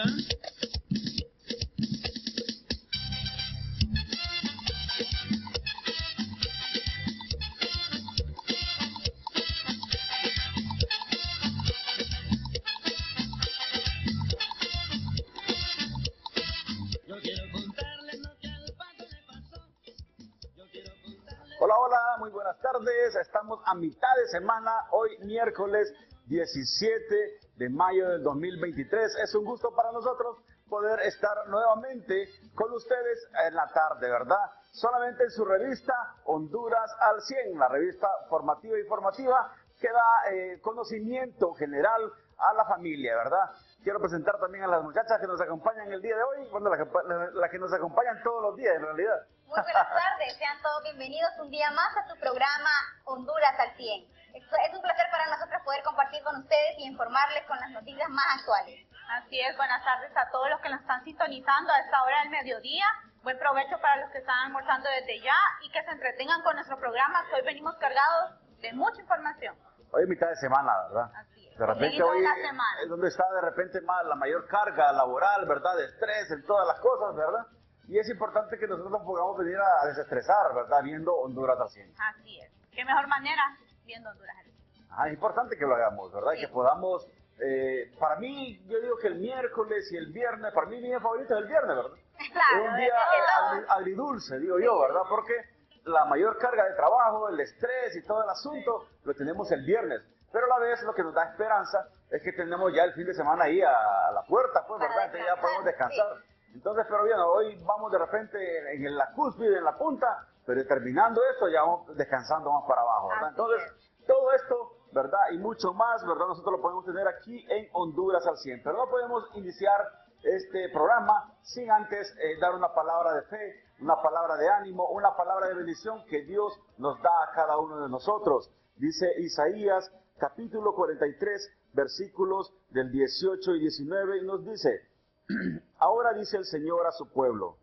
Hola, hola, muy buenas tardes. Estamos a mitad de semana, hoy miércoles 17 de mayo del 2023. Es un gusto para nosotros poder estar nuevamente con ustedes en la tarde, ¿verdad? Solamente en su revista Honduras al 100, la revista formativa y formativa que da conocimiento general a la familia, ¿verdad? Quiero presentar también a las muchachas que nos acompañan el día de hoy, bueno, las que nos acompañan todos los días en realidad. Muy buenas tardes, sean todos bienvenidos un día más a tu programa Honduras al 100. Es un placer para nosotros poder compartir con ustedes y informarles con las noticias más actuales. Así es, buenas tardes a todos los que nos están sintonizando a esta hora del mediodía. Buen provecho para los que están almorzando desde ya y que se entretengan con nuestro programa, que hoy venimos cargados de mucha información. Hoy es mitad de semana, ¿verdad? Así es. De repente hoy es donde está de repente más la mayor carga laboral, ¿verdad? De estrés en todas las cosas, ¿verdad? Y es importante que nosotros podamos venir a desestresar, ¿verdad? Viendo Honduras al 100. Así es. ¿Qué mejor manera? Viendo Honduras al 100. Es importante que lo hagamos, ¿verdad? Sí. Que podamos, para mí, yo digo que el miércoles y el viernes, para mí mi día favorito es el viernes, ¿verdad? Claro, es un día agridulce, digo yo, ¿verdad? Porque la mayor carga de trabajo, el estrés y todo el asunto, lo tenemos el viernes. Pero a la vez lo que nos da esperanza es que tenemos ya el fin de semana ahí a la puerta, pues, ¿verdad? Entonces ya podemos descansar. Sí. Entonces, pero bien, hoy vamos de repente en la cúspide, en la punta, pero terminando esto ya vamos descansando más para abajo, ¿verdad? Entonces, todo esto, ¿verdad? Y mucho más, ¿verdad? Nosotros lo podemos tener aquí en Honduras al 100. Pero no podemos iniciar este programa sin antes dar una palabra de fe, una palabra de ánimo, una palabra de bendición que Dios nos da a cada uno de nosotros. Dice Isaías capítulo 43, versículos del 18 y 19, y nos dice: ahora dice el Señor a su pueblo,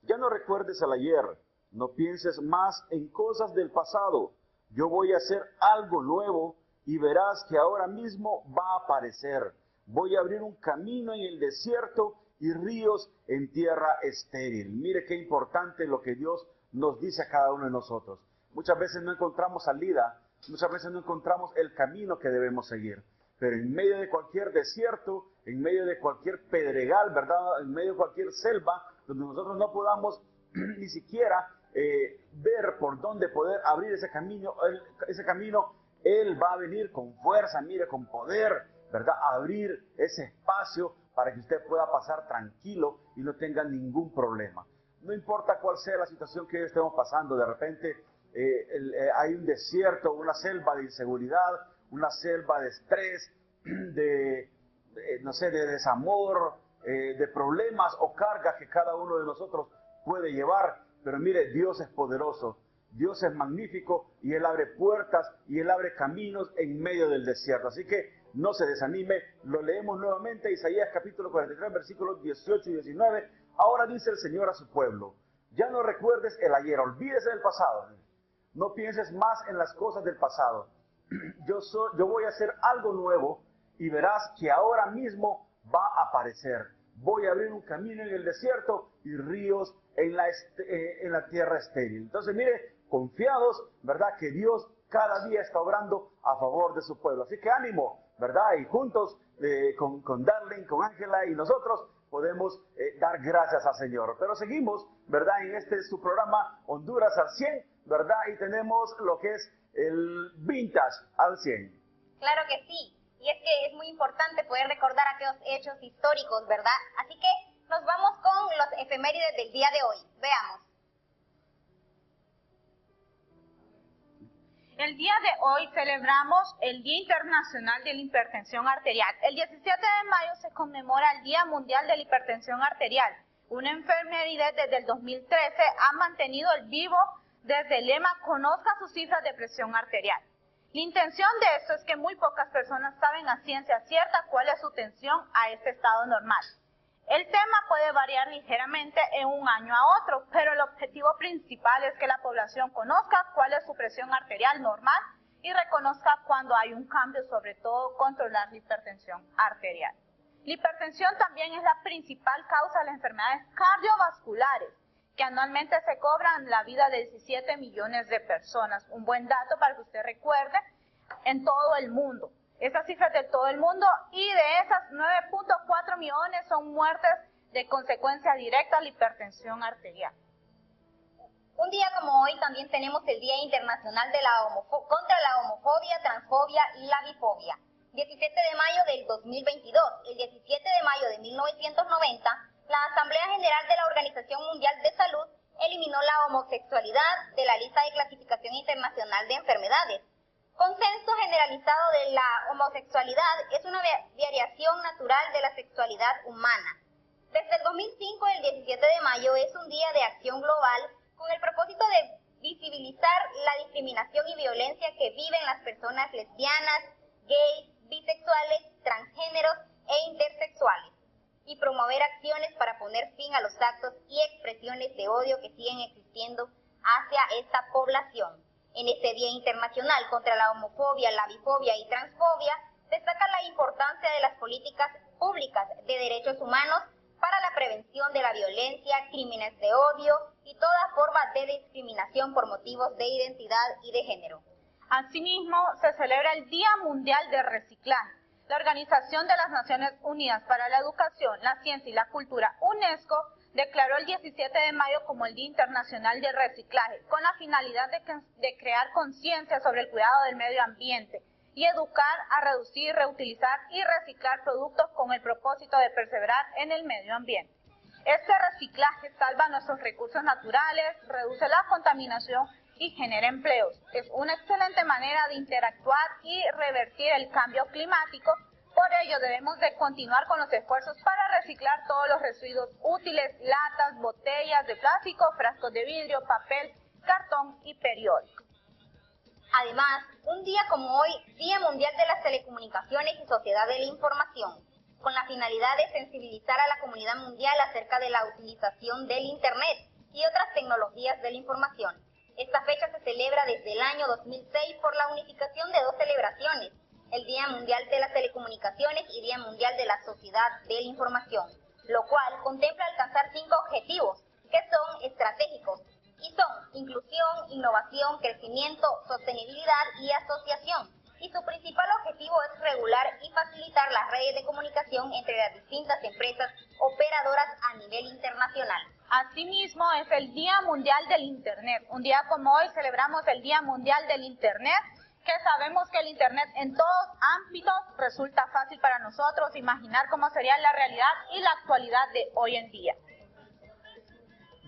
ya no recuerdes al ayer, no pienses más en cosas del pasado, yo voy a hacer algo nuevo y verás que ahora mismo va a aparecer. Voy a abrir un camino en el desierto y ríos en tierra estéril. Mire qué importante lo que Dios nos dice a cada uno de nosotros. Muchas veces no encontramos salida, muchas veces no encontramos el camino que debemos seguir. Pero en medio de cualquier desierto, en medio de cualquier pedregal, ¿verdad? En medio de cualquier selva, donde nosotros no podamos ni siquiera ver por dónde poder abrir ese camino, Él va a venir con fuerza, mire, con poder, ¿verdad? A abrir ese espacio para que usted pueda pasar tranquilo y no tenga ningún problema. No importa cuál sea la situación que hoy estemos pasando, de repente hay un desierto, una selva de inseguridad, una selva de estrés, no sé, de desamor, de problemas o cargas que cada uno de nosotros puede llevar. Pero mire, Dios es poderoso, Dios es magnífico y Él abre puertas y Él abre caminos en medio del desierto. Así que no se desanime, lo leemos nuevamente, Isaías capítulo 43, versículos 18 y 19. Ahora dice el Señor a su pueblo, ya no recuerdes el ayer, olvídese del pasado, no pienses más en las cosas del pasado. Yo voy a hacer algo nuevo y verás que ahora mismo va a aparecer. Voy a abrir un camino en el desierto y ríos en la tierra estéril. Entonces, mire, confiados, ¿verdad? Que Dios cada día está obrando a favor de su pueblo. Así que ánimo, ¿verdad? Y juntos con Darlene, con Ángela y nosotros podemos dar gracias al Señor. Pero seguimos, ¿verdad? En su programa Honduras al 100, ¿verdad? Y tenemos lo que es el Vintage al 100. Claro que sí. Y es que es muy importante poder recordar aquellos hechos históricos, ¿verdad? Así que nos vamos con los efemérides del día de hoy. Veamos. El día de hoy celebramos el Día Internacional de la Hipertensión Arterial. El 17 de mayo se conmemora el Día Mundial de la Hipertensión Arterial. Una enfermedad desde el 2013 ha mantenido el vivo desde el lema "Conozca sus cifras de presión arterial". La intención de esto es que muy pocas personas saben a ciencia cierta cuál es su tensión a este estado normal. El tema puede variar ligeramente en un año a otro, pero el objetivo principal es que la población conozca cuál es su presión arterial normal y reconozca cuando hay un cambio, sobre todo controlar la hipertensión arterial. La hipertensión también es la principal causa de las enfermedades cardiovasculares, que anualmente se cobran la vida de 17 millones de personas. Un buen dato para que usted recuerde, en todo el mundo. Esas cifras de todo el mundo, y de esas 9.4 millones son muertes de consecuencia directa a la hipertensión arterial. Un día como hoy también tenemos el Día Internacional de contra la homofobia, transfobia y la bifobia. 17 de mayo del 2022, el 17 de mayo de 1990, la Asamblea General de la Organización Mundial de Salud eliminó la homosexualidad de la lista de clasificación internacional de enfermedades. Consenso generalizado de la homosexualidad es una variación natural de la sexualidad humana. Desde el 2005, el 17 de mayo es un día de acción global con el propósito de visibilizar la discriminación y violencia que viven las personas lesbianas, gays, bisexuales, transgéneros e intersexuales, y promover acciones para poner fin a los actos y expresiones de odio que siguen existiendo hacia esta población. En este Día Internacional contra la homofobia, la bifobia y transfobia, destaca la importancia de las políticas públicas de derechos humanos para la prevención de la violencia, crímenes de odio y toda forma de discriminación por motivos de identidad y de género. Asimismo, se celebra el Día Mundial de Reciclaje. La Organización de las Naciones Unidas para la Educación, la Ciencia y la Cultura, UNESCO, declaró el 17 de mayo como el Día Internacional del Reciclaje, con la finalidad de crear conciencia sobre el cuidado del medio ambiente y educar a reducir, reutilizar y reciclar productos con el propósito de perseverar en el medio ambiente. Este reciclaje salva nuestros recursos naturales, reduce la contaminación y genera empleos. Es una excelente manera de interactuar y revertir el cambio climático. Por ello debemos de continuar con los esfuerzos para reciclar todos los residuos útiles, latas, botellas de plástico, frascos de vidrio, papel, cartón y periódico. Además, un día como hoy, Día Mundial de las Telecomunicaciones y Sociedad de la Información, con la finalidad de sensibilizar a la comunidad mundial acerca de la utilización del Internet y otras tecnologías de la información. Esta fecha se celebra desde el año 2006 por la unificación de dos celebraciones, el Día Mundial de las Telecomunicaciones y Día Mundial de la Sociedad de la Información, lo cual contempla alcanzar 5 objetivos que son estratégicos y son inclusión, innovación, crecimiento, sostenibilidad y asociación. Y su principal objetivo es regular y facilitar las redes de comunicación entre las distintas empresas operadoras a nivel internacional. Asimismo, es el Día Mundial del Internet. Un día como hoy celebramos el Día Mundial del Internet, que sabemos que el Internet en todos ámbitos resulta fácil para nosotros imaginar cómo sería la realidad y la actualidad de hoy en día.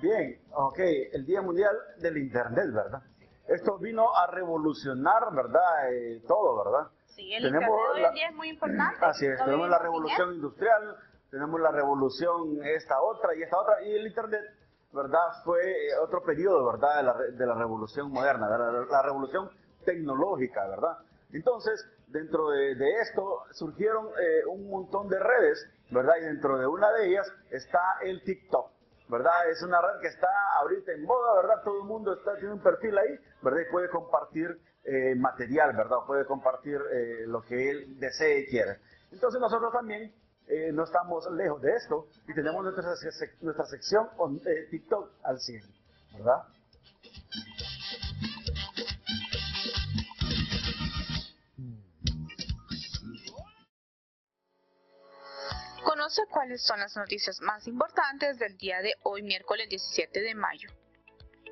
Bien, ok, el Día Mundial del Internet, ¿verdad? Esto vino a revolucionar, ¿verdad? Todo, ¿verdad? Sí, el Internet hoy en día es muy importante. Así es, tenemos la revolución industrial, tenemos la revolución esta otra, y el Internet, ¿verdad? Fue otro periodo, ¿verdad? De la revolución moderna, de la revolución tecnológica, ¿verdad? Entonces, dentro de esto surgieron un montón de redes, ¿verdad? Y dentro de una de ellas está el TikTok, ¿verdad? Es una red que está ahorita en moda, ¿verdad? Todo el mundo tiene un perfil ahí, ¿verdad? Y puede compartir material, ¿verdad? Puede compartir lo que él desee y quiere. Entonces nosotros también no estamos lejos de esto y tenemos nuestra sección TikTok al 100, ¿verdad? Conoce cuáles son las noticias más importantes del día de hoy, miércoles 17 de mayo.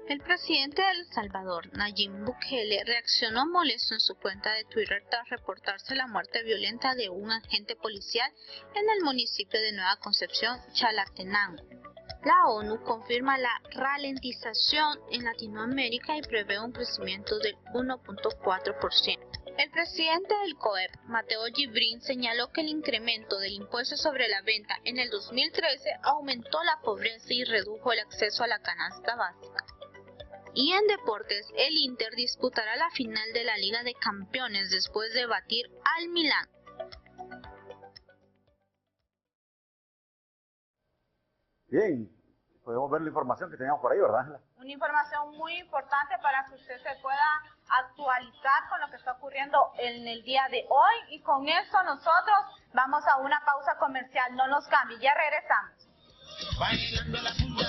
El presidente de El Salvador, Nayib Bukele, reaccionó molesto en su cuenta de Twitter tras reportarse la muerte violenta de un agente policial en el municipio de Nueva Concepción, Chalatenango. La ONU confirma la ralentización en Latinoamérica y prevé un crecimiento del 1.4%. El presidente del COEP, Mateo Gibrín, señaló que el incremento del impuesto sobre la venta en el 2013 aumentó la pobreza y redujo el acceso a la canasta básica. Y en deportes, el Inter disputará la final de la Liga de Campeones después de batir al Milán. Bien, podemos ver la información que teníamos por ahí, ¿verdad, Ángela? Una información muy importante para que usted se pueda actualizar con lo que está ocurriendo en el día de hoy, y con eso nosotros vamos a una pausa comercial. No nos cambie, ya regresamos. Bailando la punta,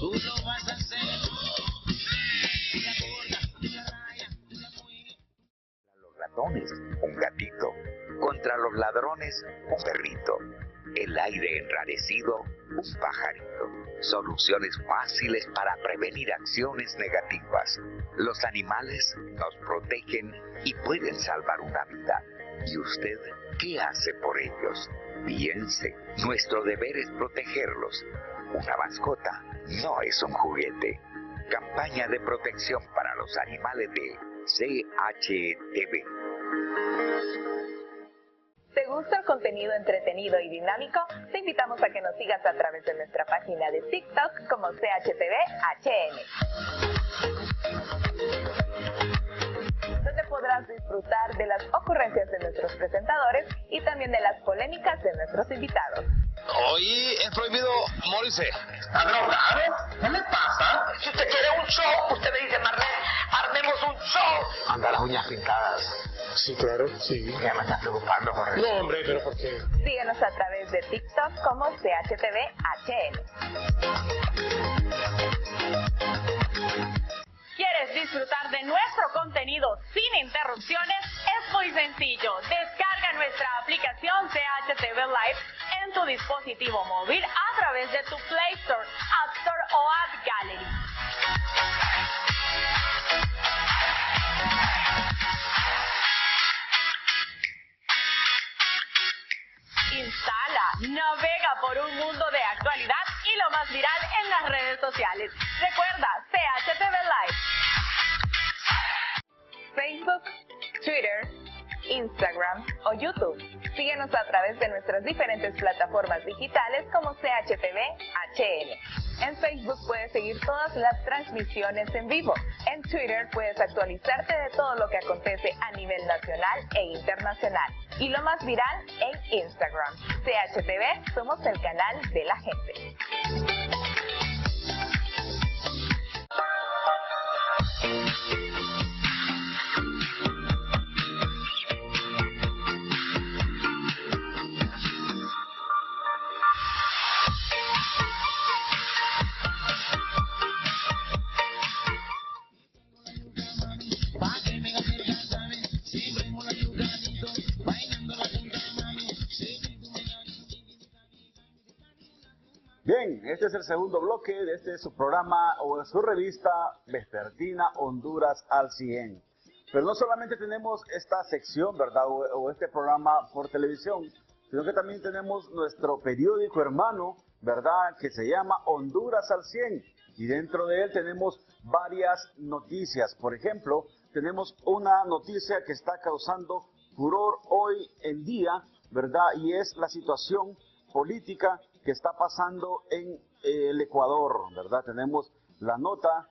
tú lo vas a hacer. Los ratones, un gatito. Contra los ladrones, un perrito. El aire enrarecido, un pajarito. Soluciones fáciles para prevenir acciones negativas. Los animales nos protegen y pueden salvar una vida. ¿Y usted qué hace por ellos? Piense, nuestro deber es protegerlos. Una mascota no es un juguete. Campaña de protección para los animales de CHTV. ¿Te gusta el contenido entretenido y dinámico? Te invitamos a que nos sigas a través de nuestra página de TikTok como CHTV-HN, donde podrás disfrutar de las ocurrencias de nuestros presentadores y también de las polémicas de nuestros invitados. Hoy es prohibido morirse. ¿Está drogado? ¿Qué le pasa? Si usted quiere un show, usted me dice, Marlene, armemos un show. Anda las uñas pintadas. Sí, claro, sí. Ya me estás preocupando por eso. No, hombre, pero ¿por qué? Síguenos a través de TikTok como CHTV-HN. ¿Quieres disfrutar de nuestro contenido sin interrupciones? Es muy sencillo. Descarga nuestra aplicación CHTV Live en tu dispositivo móvil a través de tu Play Store, App Store o App Gallery. Instala, navega por un mundo de actualidad y lo más viral en las redes sociales. Recuerda, CHTV Live. Facebook, Twitter, Instagram o YouTube. Síguenos a través de nuestras diferentes plataformas digitales como CHTV-HN. En Facebook puedes seguir todas las transmisiones en vivo. En Twitter puedes actualizarte de todo lo que acontece a nivel nacional e internacional. Y lo más viral en Instagram. CHTV, somos el canal de la gente. Bien, este es el segundo bloque de este su programa o de su revista vespertina Honduras al 100. Pero no solamente tenemos esta sección, ¿verdad? O este programa por televisión, sino que también tenemos nuestro periódico hermano, ¿verdad? Que se llama Honduras al 100. Y dentro de él tenemos varias noticias. Por ejemplo, tenemos una noticia que está causando furor hoy en día, ¿verdad? Y es la situación política que está pasando en el Ecuador, ¿verdad? Tenemos la nota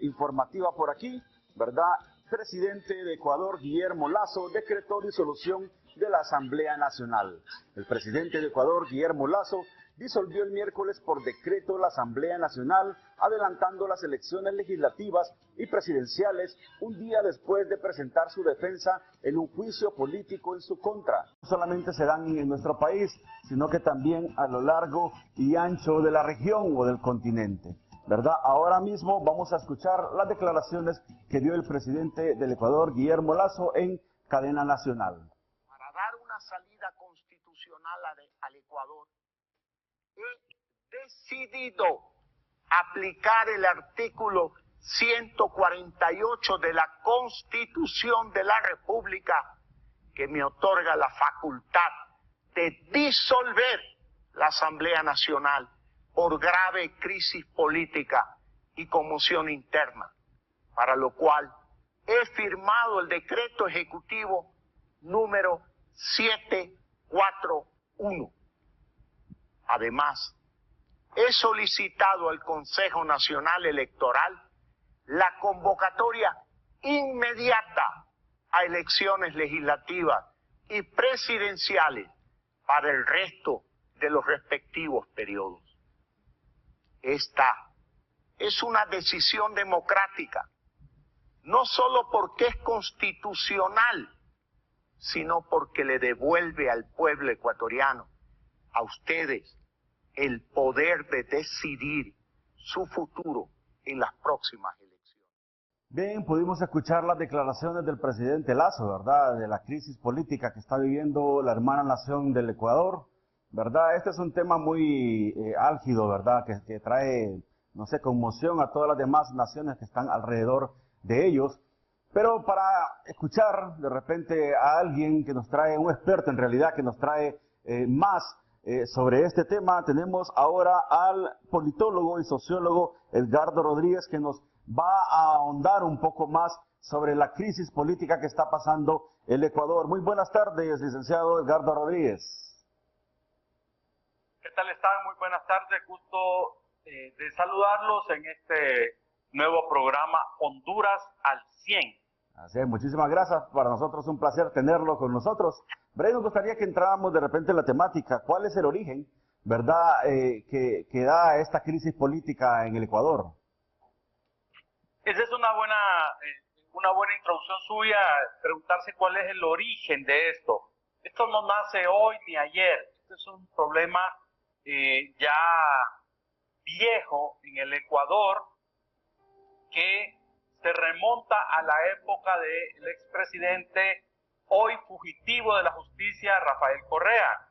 informativa por aquí, ¿verdad? Presidente de Ecuador, Guillermo Lasso, decretó disolución de la Asamblea Nacional. El presidente de Ecuador, Guillermo Lasso, disolvió el miércoles por decreto la Asamblea Nacional, adelantando las elecciones legislativas y presidenciales un día después de presentar su defensa en un juicio político en su contra. No solamente se dan en nuestro país, sino que también a lo largo y ancho de la región o del continente, ¿verdad? Ahora mismo vamos a escuchar las declaraciones que dio el presidente del Ecuador, Guillermo Lasso, en cadena nacional. Para dar una salida constitucional al Ecuador, he decidido aplicar el artículo 148 de la Constitución de la República, que me otorga la facultad de disolver la Asamblea Nacional por grave crisis política y conmoción interna, para lo cual he firmado el decreto ejecutivo número 741. Además, he solicitado al Consejo Nacional Electoral la convocatoria inmediata a elecciones legislativas y presidenciales para el resto de los respectivos periodos. Esta es una decisión democrática no solo porque es constitucional, sino porque le devuelve al pueblo ecuatoriano, a ustedes, el poder de decidir su futuro en las próximas elecciones. Bien, pudimos escuchar las declaraciones del presidente Lasso, ¿verdad?, de la crisis política que está viviendo la hermana nación del Ecuador, ¿verdad? Este es un tema muy álgido, ¿verdad?, que trae, no sé, conmoción a todas las demás naciones que están alrededor de ellos. Pero para escuchar de repente a alguien que nos trae, un experto en realidad, que nos trae más sobre este tema, tenemos ahora al politólogo y sociólogo Edgardo Rodríguez, que nos va a ahondar un poco más sobre la crisis política que está pasando el Ecuador. Muy buenas tardes, licenciado Edgardo Rodríguez. ¿Qué tal están? Muy buenas tardes, gusto de saludarlos en este nuevo programa Honduras al 100. Así es, muchísimas gracias, para nosotros es un placer tenerlo con nosotros. Breve, nos gustaría que entráramos de repente en la temática. ¿Cuál es el origen, verdad, que da esta crisis política en el Ecuador? Esa es una buena introducción suya, preguntarse cuál es el origen de esto. Esto no nace hoy ni ayer, este es un problema ya viejo en el Ecuador que se remonta a la época del expresidente, hoy fugitivo de la justicia, Rafael Correa.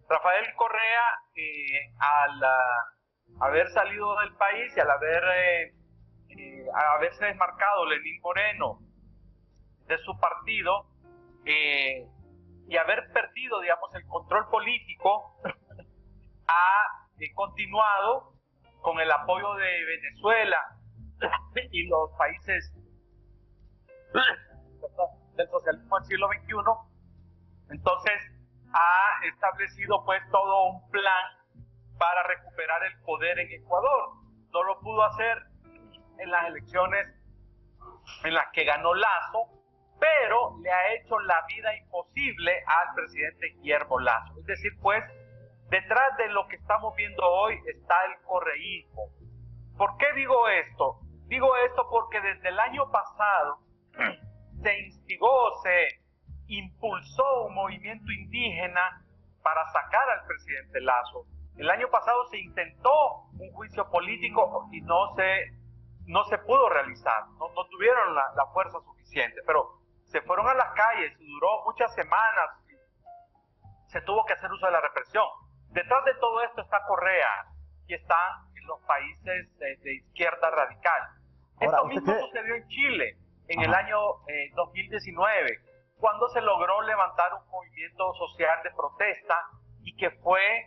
Rafael Correa, al haber salido del país y al haberse desmarcado Lenín Moreno de su partido y haber perdido, digamos, el control político, ha continuado con el apoyo de Venezuela y los países del socialismo del siglo XXI. Entonces ha establecido pues todo un plan para recuperar el poder en Ecuador. No lo pudo hacer en las elecciones en las que ganó Lasso, pero le ha hecho la vida imposible al presidente Guillermo Lasso. Es decir, pues, detrás de lo que estamos viendo hoy está el correísmo. ¿Por qué digo esto? Digo esto porque desde el año pasado se instigó, se impulsó un movimiento indígena para sacar al presidente Lasso. El año pasado se intentó un juicio político y no se pudo realizar, no tuvieron la fuerza suficiente, pero se fueron a las calles, duró muchas semanas, se tuvo que hacer uso de la represión. Detrás de todo esto está Correa y están los países de izquierda radical. Esto mismo sucedió en Chile en el año 2019, cuando se logró levantar un movimiento social de protesta y que fue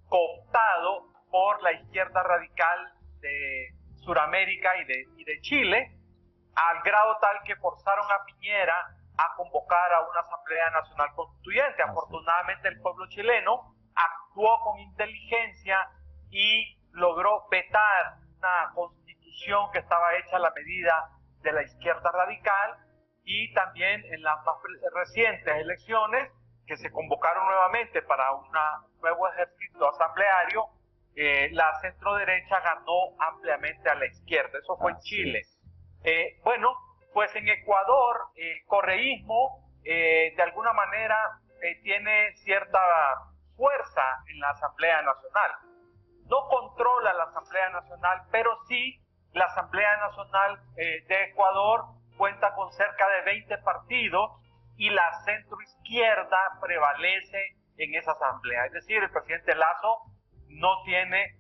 cooptado por la izquierda radical de Suramérica y de Chile, al grado tal que forzaron a Piñera a convocar a una Asamblea Nacional Constituyente. Afortunadamente el pueblo chileno actuó con inteligencia y logró vetar una constitución que estaba hecha a la medida de la izquierda radical, y también en las más recientes elecciones que se convocaron nuevamente para un nuevo ejercicio asambleario, la centroderecha ganó ampliamente a la izquierda. Eso fue en Chile. Bueno, pues en Ecuador el correísmo de alguna manera tiene cierta fuerza en la Asamblea Nacional. No controla la Asamblea Nacional, pero sí la Asamblea Nacional de Ecuador cuenta con cerca de 20 partidos y la centroizquierda prevalece en esa asamblea. Es decir, el presidente Lasso no tiene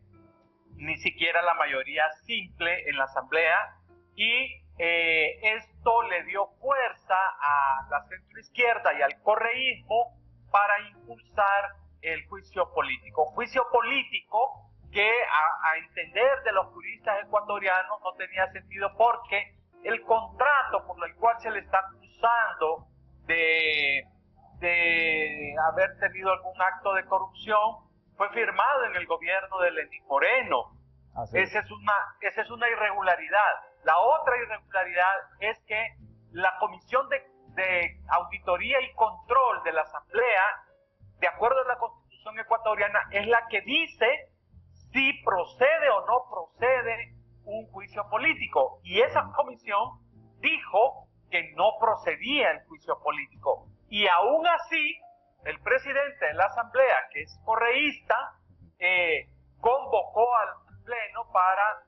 ni siquiera la mayoría simple en la asamblea, y esto le dio fuerza a la centroizquierda y al correísmo para impulsar el juicio político. Juicio político que a entender de los juristas ecuatorianos no tenía sentido, porque el contrato por el cual se le está acusando de haber tenido algún acto de corrupción fue firmado en el gobierno de Lenín Moreno. Esa es una irregularidad. La otra irregularidad es que la Comisión de Auditoría y Control de la Asamblea, de acuerdo a la Constitución ecuatoriana, es la que dice si procede o no procede un juicio político. Y esa comisión dijo que no procedía el juicio político. Y aún así, el presidente de la Asamblea, que es correísta, convocó al Pleno para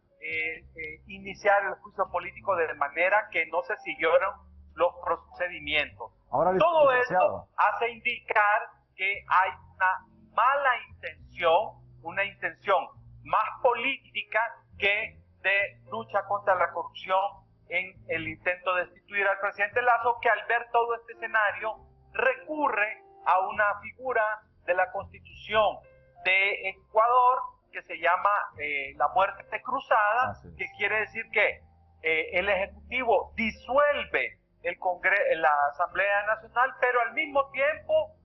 iniciar el juicio político de manera que no se siguieron los procedimientos. Ahora, todo licenciado, esto hace indicar que hay una mala intención, una intención más política que de lucha contra la corrupción en el intento de destituir al presidente Lasso, que al ver todo este escenario recurre a una figura de la Constitución de Ecuador que se llama la muerte cruzada, que quiere decir que el Ejecutivo disuelve la Asamblea Nacional, pero al mismo tiempo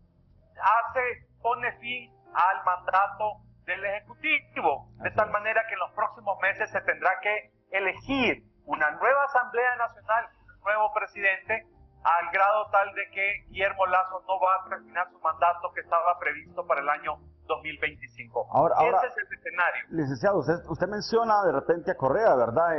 pone fin al mandato del Ejecutivo, de tal manera que en los próximos meses se tendrá que elegir una nueva Asamblea Nacional, un nuevo presidente, al grado tal de que Guillermo Lasso no va a terminar su mandato que estaba previsto para el año 2025. Ahora, ese es el escenario. Licenciado, usted menciona de repente a Correa, ¿verdad?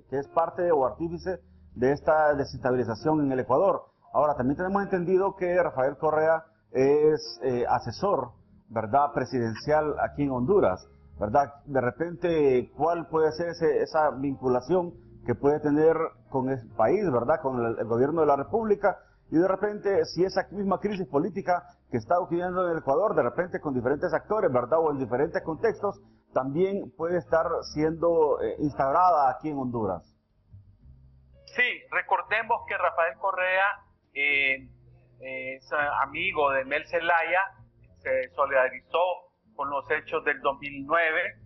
Que es parte o artífice de esta desestabilización en el Ecuador. Ahora, también tenemos entendido que Rafael Correa es asesor, ¿verdad?, presidencial aquí en Honduras, ¿verdad? De repente, ¿cuál puede ser esa vinculación que puede tener con el país, ¿verdad?, con el gobierno de la República? Y de repente, si esa misma crisis política que está ocurriendo en el Ecuador, de repente con diferentes actores, ¿verdad?, o en diferentes contextos, también puede estar siendo instaurada aquí en Honduras. Sí, recordemos que Rafael Correa es amigo de Mel Zelaya, se solidarizó con los hechos del 2009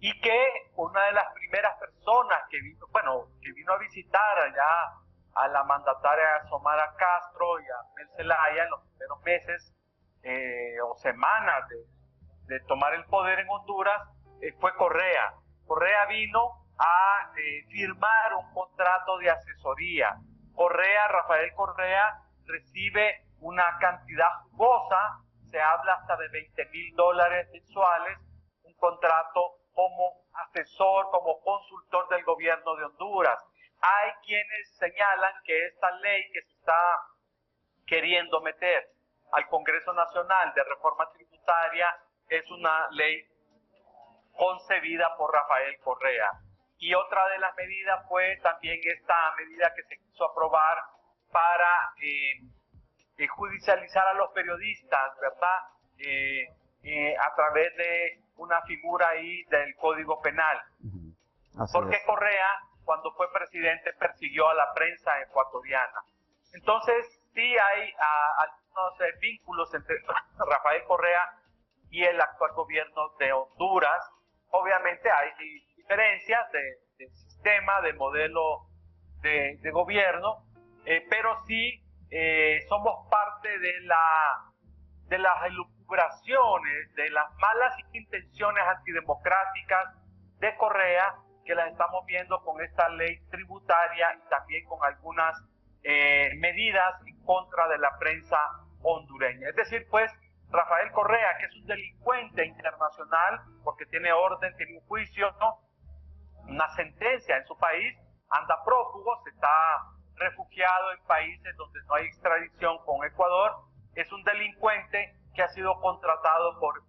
y que una de las primeras personas que vino a visitar allá a la mandataria Xiomara Castro y a Mel Zelaya en los primeros meses o semanas de tomar el poder en Honduras fue Correa. Correa vino a firmar un contrato de asesoría. Rafael Correa recibe una cantidad jugosa, se habla hasta de $20,000 mensuales, un contrato como asesor, como consultor del gobierno de Honduras. Hay quienes señalan que esta ley que se está queriendo meter al Congreso Nacional de Reforma Tributaria es una ley concebida por Rafael Correa. Y otra de las medidas fue también esta medida que se quiso aprobar para judicializar a los periodistas, ¿verdad? A través de una figura ahí del Código Penal. Porque Correa, cuando fue presidente, persiguió a la prensa ecuatoriana. Entonces, sí hay algunos vínculos entre Rafael Correa y el actual gobierno de Honduras. Obviamente hay diferencias de sistema, de modelo de gobierno, pero sí somos parte de las elucubraciones, de las malas intenciones antidemocráticas de Correa, que las estamos viendo con esta ley tributaria y también con algunas medidas en contra de la prensa hondureña. Es decir, pues, Rafael Correa, que es un delincuente internacional, porque tiene orden, tiene un juicio, ¿no?, una sentencia en su país, anda prófugo, se está refugiado en países donde no hay extradición con Ecuador, es un delincuente que ha sido contratado por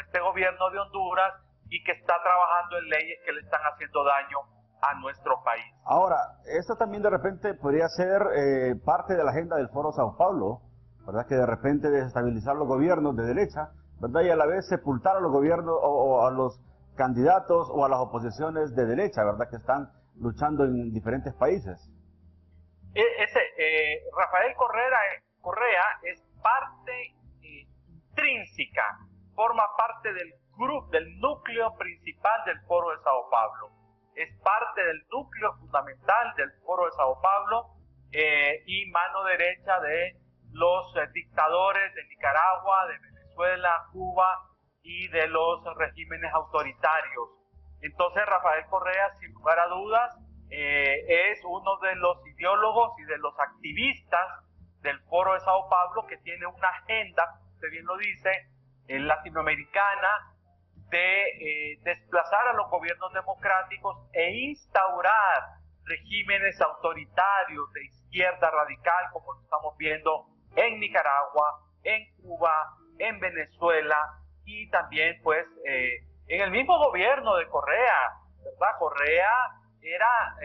este gobierno de Honduras y que está trabajando en leyes que le están haciendo daño a nuestro país. Ahora, esto también de repente podría ser parte de la agenda del Foro Sao Paulo, ¿verdad?, que de repente desestabilizar los gobiernos de derecha, ¿verdad?, y a la vez sepultar a los gobiernos o a los candidatos o a las oposiciones de derecha, ¿verdad?, que están luchando en diferentes países. Rafael Correa es parte intrínseca, forma parte del núcleo principal del Foro de Sao Paulo, es parte del núcleo fundamental del Foro de Sao Paulo y mano derecha de los dictadores de Nicaragua, de Venezuela, Cuba y de los regímenes autoritarios. Entonces Rafael Correa, sin lugar a dudas, es uno de los ideólogos y de los activistas del Foro de Sao Paulo, que tiene una agenda, usted bien lo dice, latinoamericana, de desplazar a los gobiernos democráticos e instaurar regímenes autoritarios de izquierda radical, como lo estamos viendo en Nicaragua, en Cuba, en Venezuela y también pues en el mismo gobierno de Correa, ¿verdad? Correa era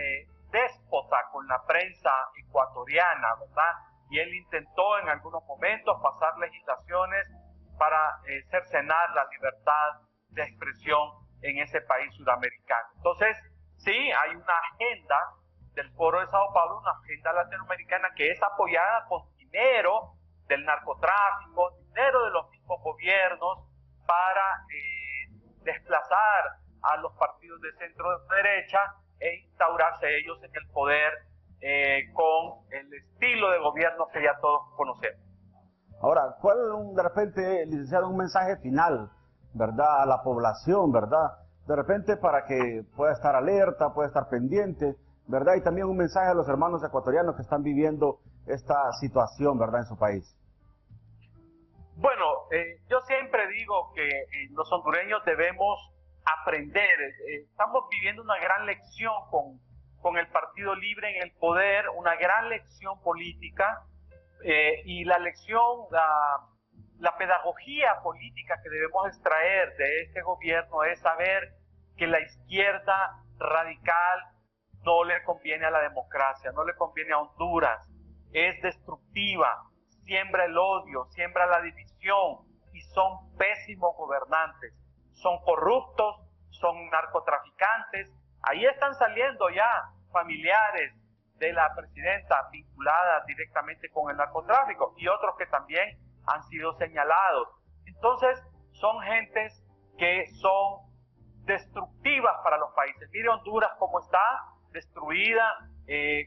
déspota con la prensa ecuatoriana, ¿verdad? Y él intentó en algunos momentos pasar legislaciones para cercenar la libertad de expresión en ese país sudamericano. Entonces, sí, hay una agenda del Foro de Sao Paulo, una agenda latinoamericana que es apoyada con dinero del narcotráfico, dinero de los mismos gobiernos para desplazar a los partidos de centro derecha e instaurarse ellos en el poder con el estilo de gobierno que ya todos conocemos. Ahora, ¿cuál de repente, licenciado, un mensaje final, verdad, a la población, verdad? De repente para que pueda estar alerta, pueda estar pendiente, verdad, y también un mensaje a los hermanos ecuatorianos que están viviendo esta situación, verdad, en su país. Bueno, yo siempre digo que los hondureños debemos aprender. Estamos viviendo una gran lección con el Partido Libre en el poder, una gran lección política, y la lección, la pedagogía política que debemos extraer de este gobierno es saber que la izquierda radical no le conviene a la democracia, no le conviene a Honduras, es destructiva, siembra el odio, siembra la división y son pésimos gobernantes, son corruptos, son narcotraficantes. Ahí están saliendo ya familiares de la presidenta vinculadas directamente con el narcotráfico y otros que también han sido señalados. Entonces, son gentes que son destructivas para los países. Mire Honduras cómo está destruida,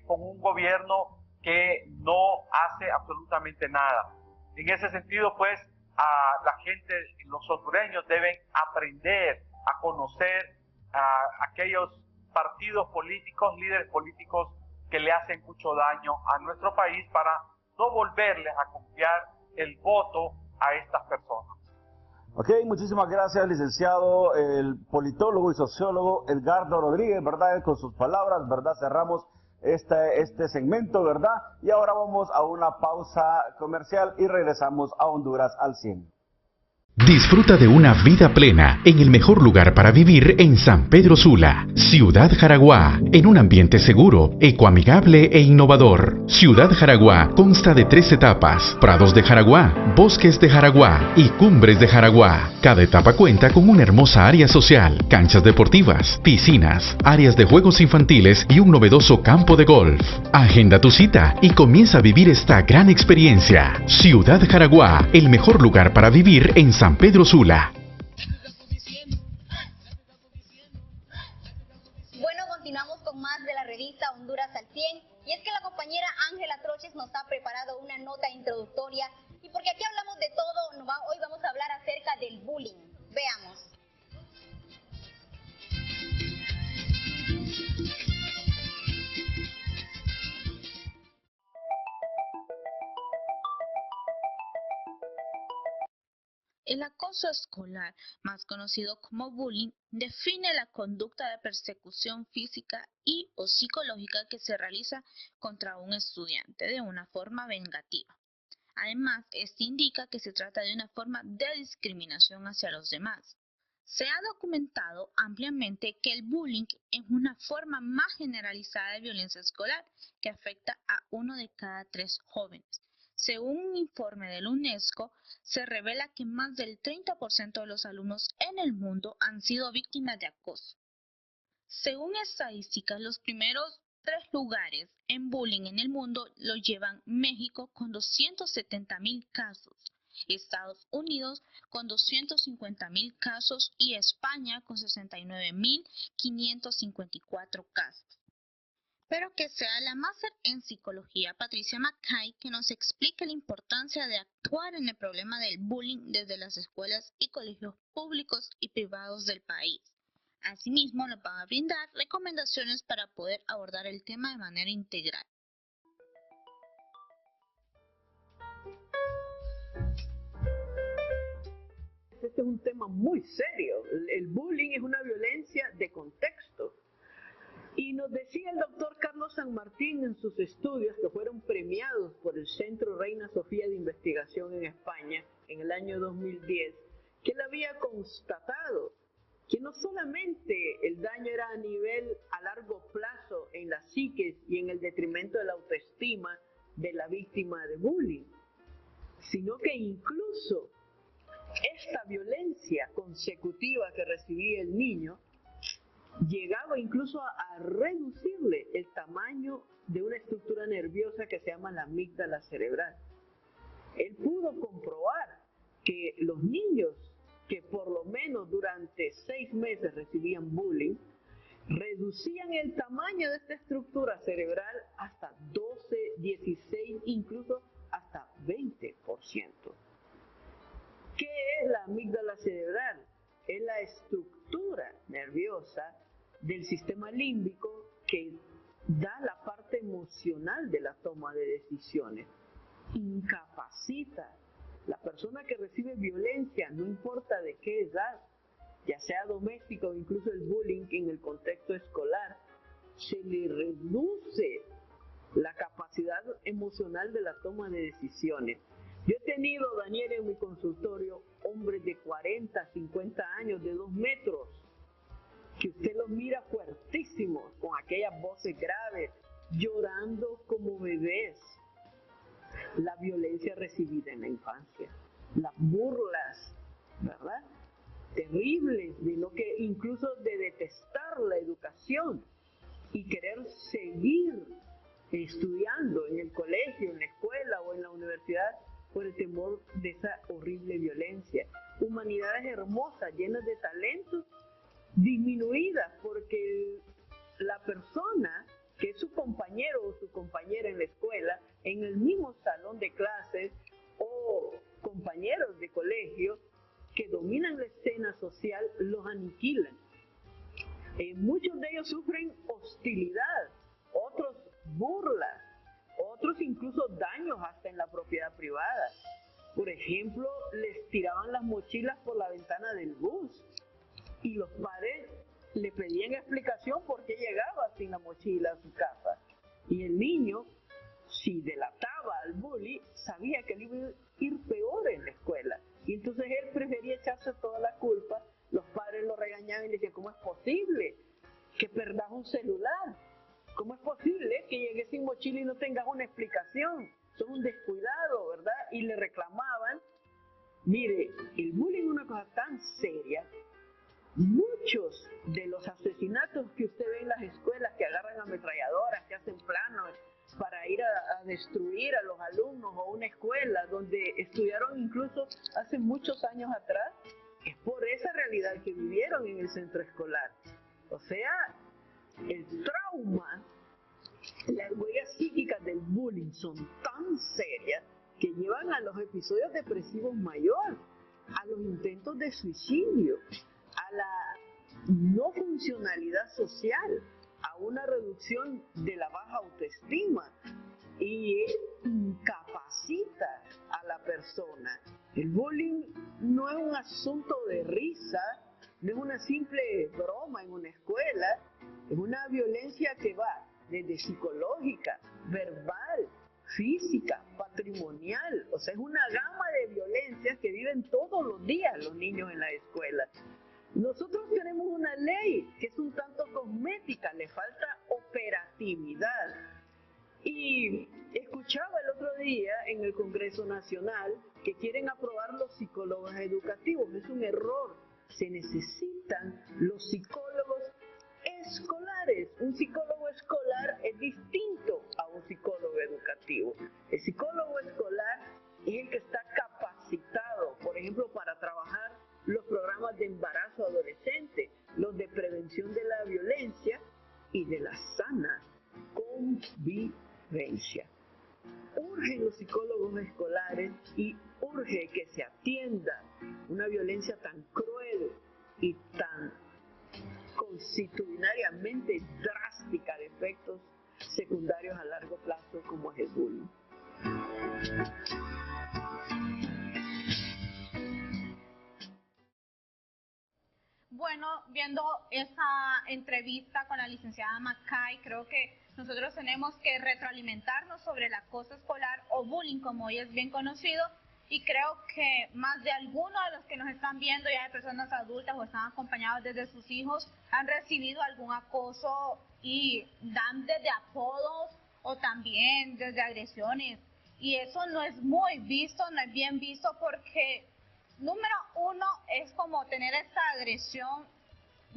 con un gobierno que no hace absolutamente nada. En ese sentido, pues, a la gente, los hondureños deben aprender a conocer a aquellos partidos políticos, líderes políticos que le hacen mucho daño a nuestro país para no volverles a confiar el voto a estas personas. Ok, muchísimas gracias, licenciado, el politólogo y sociólogo Edgardo Rodríguez, ¿verdad? Con sus palabras, ¿verdad? Cerramos este segmento, ¿verdad? Y ahora vamos a una pausa comercial y regresamos a Honduras al 100. Disfruta de una vida plena en el mejor lugar para vivir en San Pedro Sula, Ciudad Jaraguá, en un ambiente seguro, ecoamigable e innovador. Ciudad Jaraguá consta de 3 etapas: Prados de Jaraguá, Bosques de Jaraguá y Cumbres de Jaraguá. Cada etapa cuenta con una hermosa área social, canchas deportivas, piscinas, áreas de juegos infantiles y un novedoso campo de golf. Agenda tu cita y comienza a vivir esta gran experiencia. Ciudad Jaraguá, el mejor lugar para vivir en San Pedro Sula. Bueno, continuamos con más de la revista Honduras al 100 y es que la compañera Ángela Troches nos ha preparado una nota introductoria y porque aquí hablamos de todo, hoy vamos a hablar acerca del bullying. Veamos. El acoso escolar, más conocido como bullying, define la conducta de persecución física y o psicológica que se realiza contra un estudiante de una forma vengativa. Además, esto indica que se trata de una forma de discriminación hacia los demás. Se ha documentado ampliamente que el bullying es una forma más generalizada de violencia escolar que afecta a 1 de cada 3 jóvenes. Según un informe de la UNESCO, se revela que más del 30% de los alumnos en el mundo han sido víctimas de acoso. Según estadísticas, los primeros 3 lugares en bullying en el mundo lo llevan México con 270,000 casos, Estados Unidos con 250,000 casos y España con 69,554 casos. Espero que sea la máster en psicología, Patricia Mackay, que nos explique la importancia de actuar en el problema del bullying desde las escuelas y colegios públicos y privados del país. Asimismo, nos van a brindar recomendaciones para poder abordar el tema de manera integral. este es un tema muy serio. El bullying es una violencia de contexto. Y nos decía el doctor Carlos San Martín en sus estudios, que fueron premiados por el Centro Reina Sofía de Investigación en España en el año 2010, que él había constatado que no solamente el daño era a largo plazo en la psique y en el detrimento de la autoestima de la víctima de bullying, sino que incluso esta violencia consecutiva que recibía el niño llegaba incluso a reducirle el tamaño de una estructura nerviosa que se llama la amígdala cerebral. Él pudo comprobar que los niños que por lo menos durante 6 meses recibían bullying, reducían el tamaño de esta estructura cerebral hasta 12, 16, incluso hasta 20%. ¿Qué es la amígdala cerebral? Es la estructura nerviosa del sistema límbico que da la parte emocional de la toma de decisiones. Incapacita. La persona que recibe violencia, no importa de qué edad, ya sea doméstico o incluso el bullying en el contexto escolar, se le reduce la capacidad emocional de la toma de decisiones. Yo he tenido, Daniel, en mi consultorio, hombres de 40, 50 años, de 2 metros, que usted los mira fuertísimos, con aquellas voces graves, llorando como bebés. La violencia recibida en la infancia, las burlas, ¿verdad?, terribles, de lo que incluso de detestar la educación y querer seguir estudiando en el colegio, en la escuela o en la universidad por el temor de esa horrible violencia. Humanidades hermosas, llenas de talentos, disminuidas porque la persona que es su compañero o su compañera en la escuela, en el mismo salón de clases o compañeros de colegio que dominan la escena social, los aniquilan. Muchos de ellos sufren hostilidad, otros burlas, otros incluso daños hasta en la propiedad privada. Por ejemplo, les tiraban las mochilas por la ventana del bus y los padres le pedían explicación por qué llegaba sin la mochila a su casa. Y el niño, si delataba al bully, sabía que le iba a ir peor en la escuela. Y entonces él prefería echarse toda la culpa. Los padres lo regañaban y le decían, ¿cómo es posible que perdas un celular? ¿Cómo es posible que llegues sin mochila y no tengas una explicación? Son un descuidado, ¿verdad? Y le reclamaban. Mire, el bullying es una cosa tan seria. Muchos de los asesinatos que usted ve en las escuelas, que agarran ametralladoras, que hacen planos para ir a destruir a los alumnos o una escuela donde estudiaron incluso hace muchos años atrás, es por esa realidad que vivieron en el centro escolar. O sea, el trauma, las huellas psíquicas del bullying son tan serias que llevan a los episodios depresivos mayores, a los intentos de suicidio, a la no funcionalidad social, a una reducción de la baja autoestima y incapacita a la persona. El bullying no es un asunto de risa, no es una simple broma en una escuela, es una violencia que va desde psicológica, verbal, física, patrimonial, o sea, es una gama de violencias que viven todos los días los niños en la escuela. Nosotros tenemos una ley que es un tanto cosmética, le falta operatividad. Y escuchaba el otro día en el Congreso Nacional que quieren aprobar los psicólogos educativos. Es un error. Se necesitan los psicólogos escolares. Un psicólogo escolar es distinto a un psicólogo educativo. El psicólogo escolar es el que está capacitado, por ejemplo, para trabajar los programas de embarazo adolescente, los de prevención de la violencia y de la sana convivencia. Urgen los psicólogos escolares y urge que se atienda una violencia tan cruel y tan constitucionalmente drástica de efectos secundarios a largo plazo como es el bullying. viendo esa entrevista con la licenciada Mackay, creo que nosotros tenemos que retroalimentarnos sobre el acoso escolar o bullying, como hoy es bien conocido, y creo que más de algunos de los que nos están viendo, ya de personas adultas o están acompañados desde sus hijos, han recibido algún acoso y dan desde apodos o también desde agresiones. Y eso no es muy visto, no es bien visto porque, número uno, es como tener esta agresión.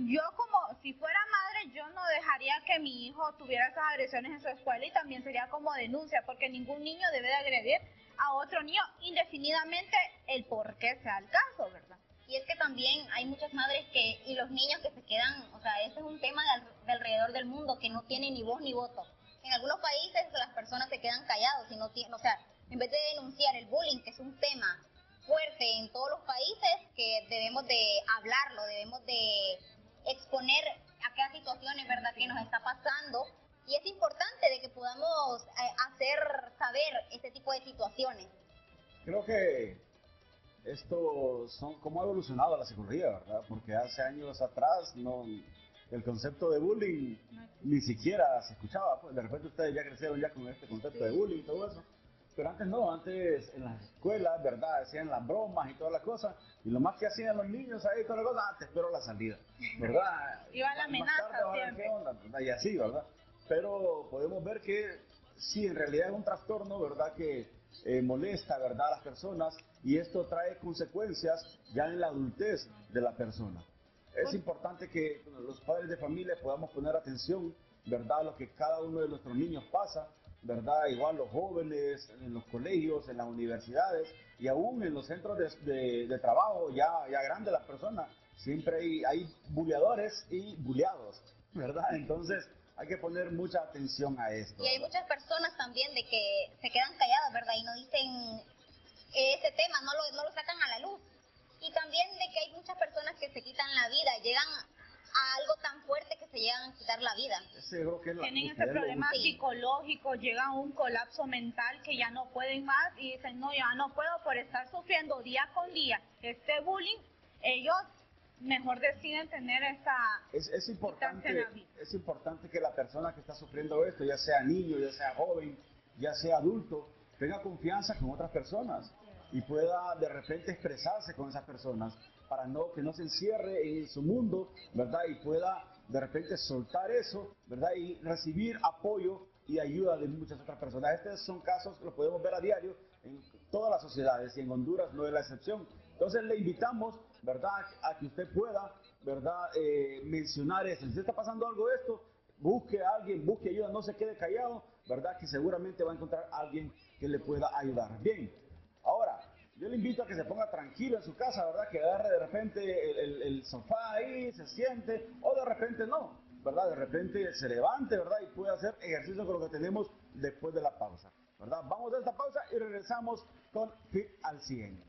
Yo como, si fuera madre, yo no dejaría que mi hijo tuviera esas agresiones en su escuela y también sería como denuncia, porque ningún niño debe de agredir a otro niño indefinidamente el por qué sea el caso, ¿verdad? Y es que también hay muchas madres y los niños que se quedan, o sea, ese es un tema de alrededor del mundo que no tiene ni voz ni voto. En algunos países las personas se quedan callados y no tienen, o sea, en vez de denunciar el bullying, que es un tema fuerte en todos los países, que debemos de hablarlo, debemos de exponer aquellas situaciones, ¿verdad?, que nos está pasando. Y es importante de que podamos hacer saber este tipo de situaciones. Creo que esto son como ha evolucionado la psicología, ¿verdad? Porque hace años atrás el concepto de bullying ni siquiera se escuchaba. Pues de repente ustedes ya crecieron ya con este concepto de bullying y todo eso. Pero antes no, antes en las escuelas, ¿verdad? Hacían las bromas y todas las cosas. Y lo más que hacían los niños ahí, todas las cosas, te espero la salida, ¿verdad? Iba la amenaza siempre. ¿Qué onda? Y así, ¿verdad? Pero podemos ver que sí, en realidad es un trastorno, ¿verdad? Que molesta, ¿verdad?, a las personas, y esto trae consecuencias ya en la adultez de la persona. Es importante que los padres de familia podamos poner atención, ¿verdad?, a lo que cada uno de nuestros niños pasa, ¿verdad? Igual los jóvenes, en los colegios, en las universidades y aún en los centros de trabajo, ya grandes las personas, siempre hay buleadores y buleados, ¿verdad? Entonces hay que poner mucha atención a esto. Y hay muchas personas también de que se quedan calladas, ¿verdad? Y no dicen ese tema, no lo sacan a la luz. Y también de que hay muchas personas que se quitan la vida, llegan a algo tan fuerte que se llegan a quitar la vida. Tienen ese problema psicológico, llegan a un colapso mental que ya no pueden más y dicen, no, ya no puedo por estar sufriendo día con día este bullying. Ellos mejor deciden tener esa... Es importante que la persona que está sufriendo esto, ya sea niño, ya sea joven, ya sea adulto, tenga confianza con otras personas y pueda de repente expresarse con esas personas para que no se encierre en su mundo, ¿verdad? Y pueda de repente soltar eso, ¿verdad? Y recibir apoyo y ayuda de muchas otras personas. Estos son casos que los podemos ver a diario en todas las sociedades y en Honduras no es la excepción. Entonces le invitamos, ¿verdad?, a que usted pueda, ¿verdad?, mencionar eso. Si está pasando algo de esto, busque a alguien, busque ayuda, no se quede callado, ¿verdad?, que seguramente va a encontrar a alguien que le pueda ayudar. Bien, ahora, yo le invito a que se ponga tranquilo en su casa, ¿verdad?, que agarre de repente el sofá ahí, se siente, o de repente no, ¿verdad?, de repente se levante, ¿verdad?, y puede hacer ejercicio con lo que tenemos después de la pausa, ¿verdad? Vamos a esta pausa y regresamos con Fit al 100.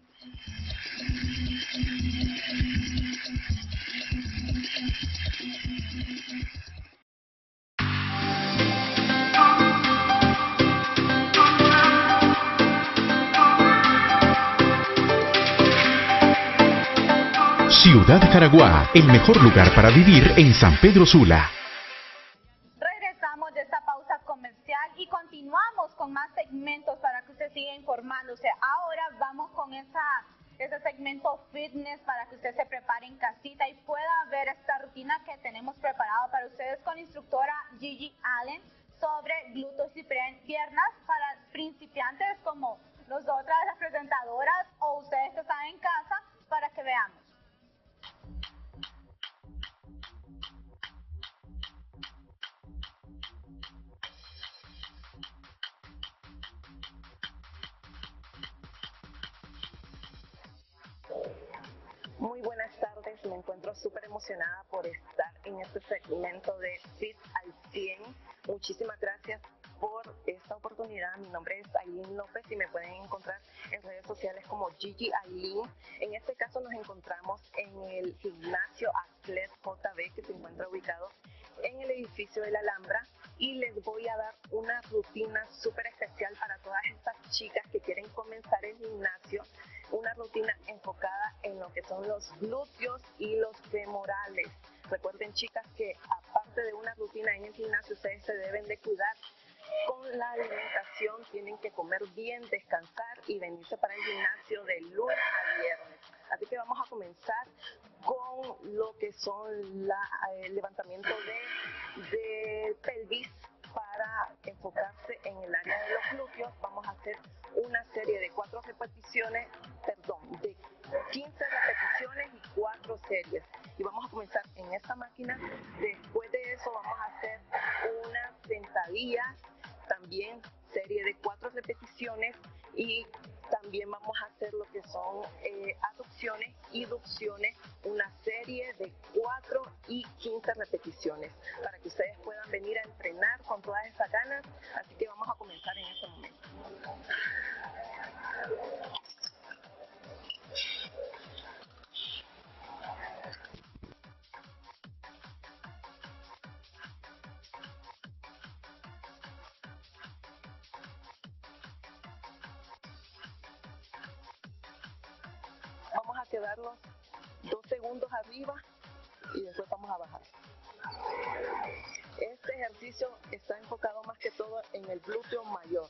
Ciudad Jaraguá, el mejor lugar para vivir en San Pedro Sula. Regresamos de esta pausa comercial y continuamos con más segmentos para que usted siga informándose. Ahora vamos con ese segmento fitness para que usted se prepare en casita y pueda ver esta rutina que tenemos preparada para ustedes con instructora Gigi Allen sobre glúteos y piernas para principiantes como nosotras las presentadoras o ustedes que están en casa, para que veamos. Muy buenas tardes, me encuentro súper emocionada por estar en este segmento de Fit al 100. Muchísimas gracias por esta oportunidad. Mi nombre es Aileen López y me pueden encontrar en redes sociales como Gigi Aileen. En este caso nos encontramos en el gimnasio Atlet JB, que se encuentra ubicado en el edificio de la Alhambra, y les voy a dar una rutina súper especial para todas estas chicas que quieren comenzar el gimnasio, una rutina enfocada en lo que son los glúteos y los femorales. Recuerden, chicas, que aparte de una rutina en el gimnasio, ustedes se deben de cuidar con la alimentación, tienen que comer bien, descansar y venirse para el gimnasio de lunes a viernes. Así que vamos a comenzar con lo que son el levantamiento de pelvis para enfocarse en el área de los glúteos. Vamos a hacer una serie de 15 repeticiones y 4 series. Y vamos a comenzar en esta máquina. Después de eso vamos a hacer una sentadilla, también serie de 4 repeticiones, y también vamos a hacer lo que son aducciones y ducciones, una serie de 4 y 15 repeticiones, para que ustedes puedan venir a entrenar con todas esas ganas. Así que vamos a comenzar en este momento. Vamos a quedarnos 2 segundos arriba y después vamos a bajar. Este ejercicio está enfocado más que todo en el glúteo mayor.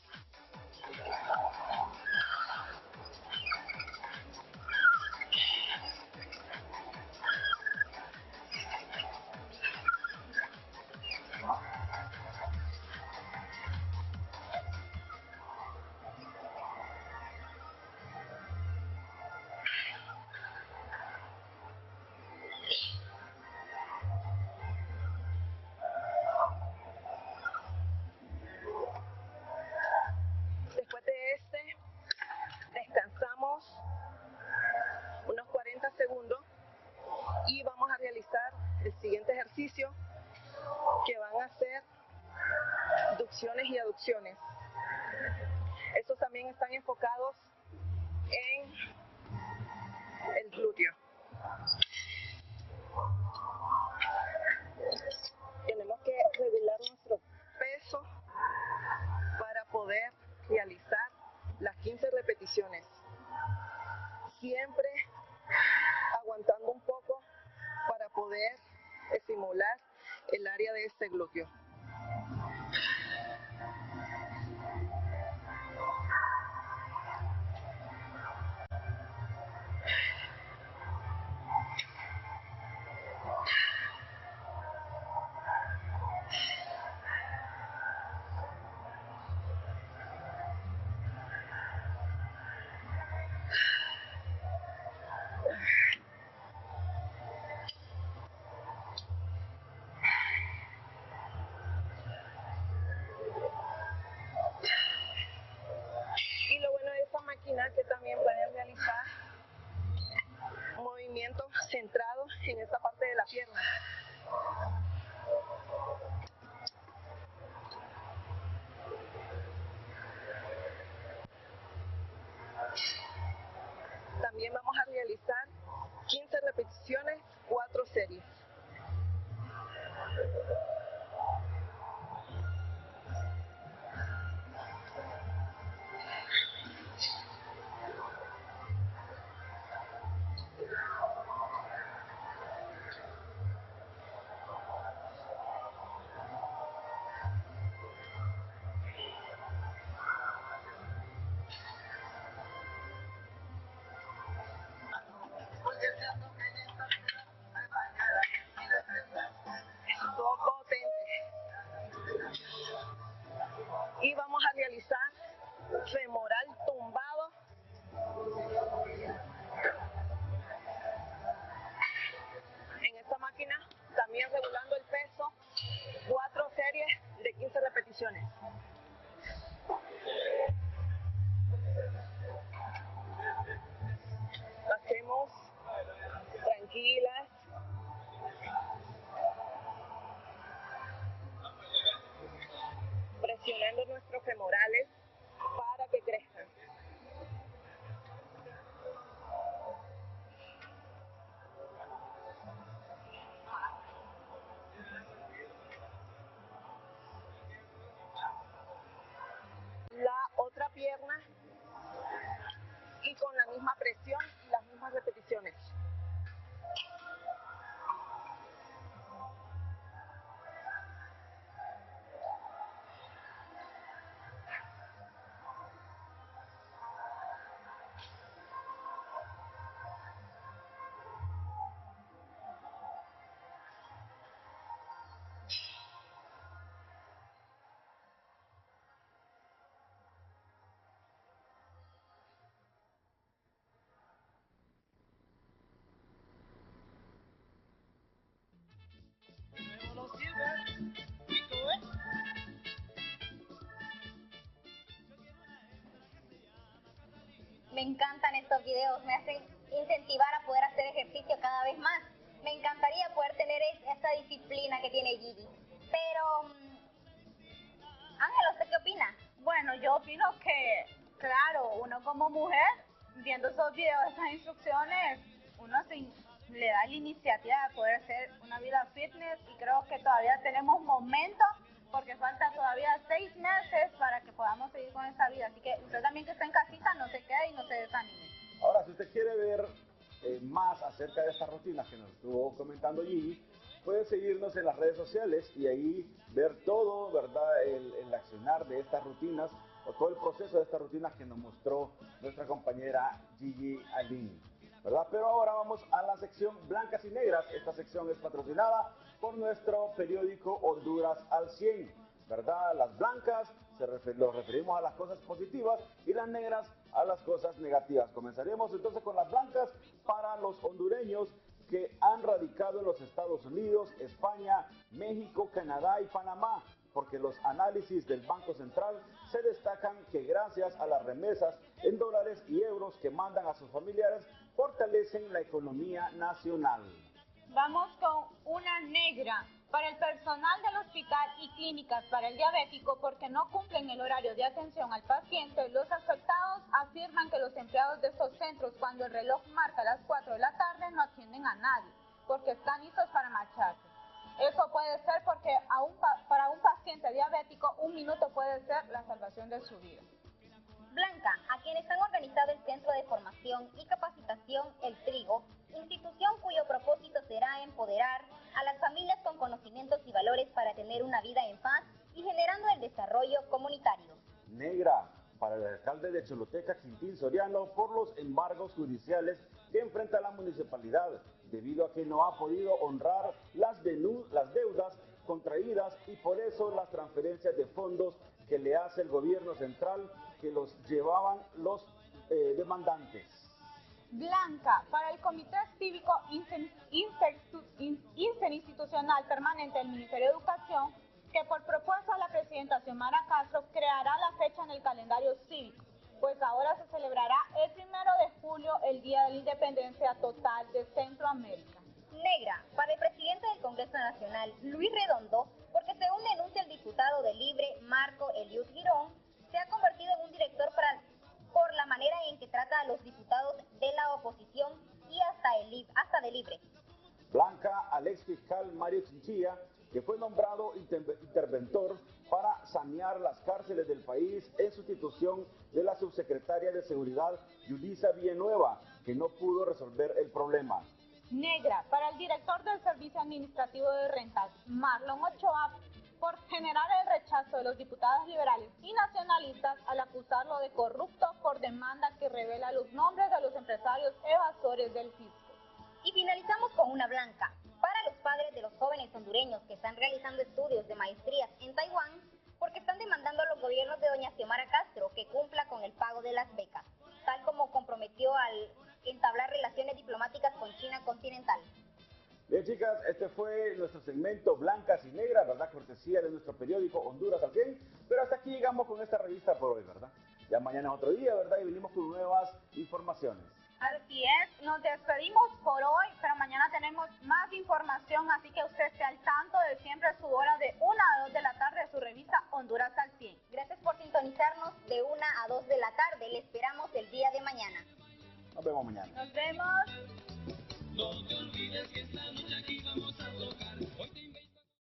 Después de este, descansamos unos 40 segundos y vamos a realizar el siguiente ejercicio, que van a ser ducciones y aducciones. Estos también están enfocados en el glúteo. Tenemos que regular nuestro peso para poder realizar las 15 repeticiones, siempre aguantando un poco para poder estimular el área de este glúteo. Y lo bueno de esta máquina es que también pueden realizar movimientos centrados en esta parte de la pierna. También vamos a realizar 15 repeticiones, 4 series. Todos estos videos, me hacen incentivar a poder hacer ejercicio cada vez más. Me encantaría poder tener esa disciplina que tiene Gigi. Pero, Ángela, ¿usted qué opina? Bueno, yo opino que, claro, uno como mujer, viendo esos videos, esas instrucciones, uno le da la iniciativa de poder hacer una vida fitness y creo que todavía tenemos momentos porque falta todavía 6 meses para que podamos seguir con esta vida. Así que usted también que está en casita, no se quede y no se desanime. Ahora, si usted quiere ver más acerca de estas rutinas que nos estuvo comentando Gigi, puede seguirnos en las redes sociales y ahí ver todo, ¿verdad? El accionar de estas rutinas o todo el proceso de estas rutinas que nos mostró nuestra compañera Gigi Alin, ¿verdad? Pero ahora vamos a la sección Blancas y Negras. Esta sección es patrocinada por nuestro periódico Honduras al 100, ¿verdad? Las blancas los referimos a las cosas positivas y las negras a las cosas negativas. Comenzaremos entonces con las blancas para los hondureños que han radicado en los Estados Unidos, España, México, Canadá y Panamá, porque los análisis del Banco Central se destacan que gracias a las remesas en dólares y euros que mandan a sus familiares, fortalecen la economía nacional. Vamos con una negra para el personal del hospital y clínicas para el diabético porque no cumplen el horario de atención al paciente. Los afectados afirman que los empleados de estos centros, cuando el reloj marca las 4 de la tarde, no atienden a nadie porque están listos para marcharse. Eso puede ser porque para un paciente diabético 1 minuto puede ser la salvación de su vida. Blanca, a quienes han organizado el Centro de Formación y Capacitación El Trigo, institución cuyo propósito será empoderar a las familias con conocimientos y valores para tener una vida en paz y generando el desarrollo comunitario. Negra, para el alcalde de Choluteca, Quintín Soriano, por los embargos judiciales que enfrenta la municipalidad, debido a que no ha podido honrar las deudas contraídas y por eso las transferencias de fondos que le hace el gobierno central que los llevaban los demandantes. Blanca, para el Comité Cívico Interinstitucional Permanente del Ministerio de Educación, que por propuesta de la presidenta Xiomara Castro creará la fecha en el calendario cívico, pues ahora se celebrará el 1 de julio, el Día de la Independencia Total de Centroamérica. Negra, para el presidente del Congreso Nacional, Luis Redondo, porque según denuncia el diputado de Libre, Marco Eliud Girón, se ha convertido en un director por la manera en que trata a los diputados de la oposición y hasta de Libre. Blanca, al ex fiscal Mario Chinchilla, que fue nombrado interventor para sanear las cárceles del país en sustitución de la subsecretaria de Seguridad Yulisa Villanueva, que no pudo resolver el problema. Negra, para el director del Servicio Administrativo de Rentas, Marlon Ochoa, por generar el rechazo de los diputados liberales y nacionalistas al acusarlo de corrupto por demanda que revela los nombres de los empresarios evasores del fisco. Y finalizamos con una blanca, para los padres de los jóvenes hondureños que están realizando estudios de maestrías en Taiwán, porque están demandando a los gobiernos de doña Xiomara Castro que cumpla con el pago de las becas, tal como comprometió al entablar relaciones diplomáticas con China continental. Bien, chicas, este fue nuestro segmento Blancas y Negras, ¿verdad? Cortesía de nuestro periódico Honduras al 100, pero hasta aquí llegamos con esta revista por hoy, ¿verdad? Ya mañana es otro día, ¿verdad? Y venimos con nuevas informaciones. Así es, nos despedimos por hoy, pero mañana tenemos más información, así que usted esté al tanto de siempre su hora de 1 a 2 de la tarde de su revista Honduras al 100. Gracias por sintonizarnos de 1 a 2 de la tarde, le esperamos el día de mañana. Nos vemos mañana. Nos vemos. No te olvides que esta noche aquí vamos a tocar. Hoy te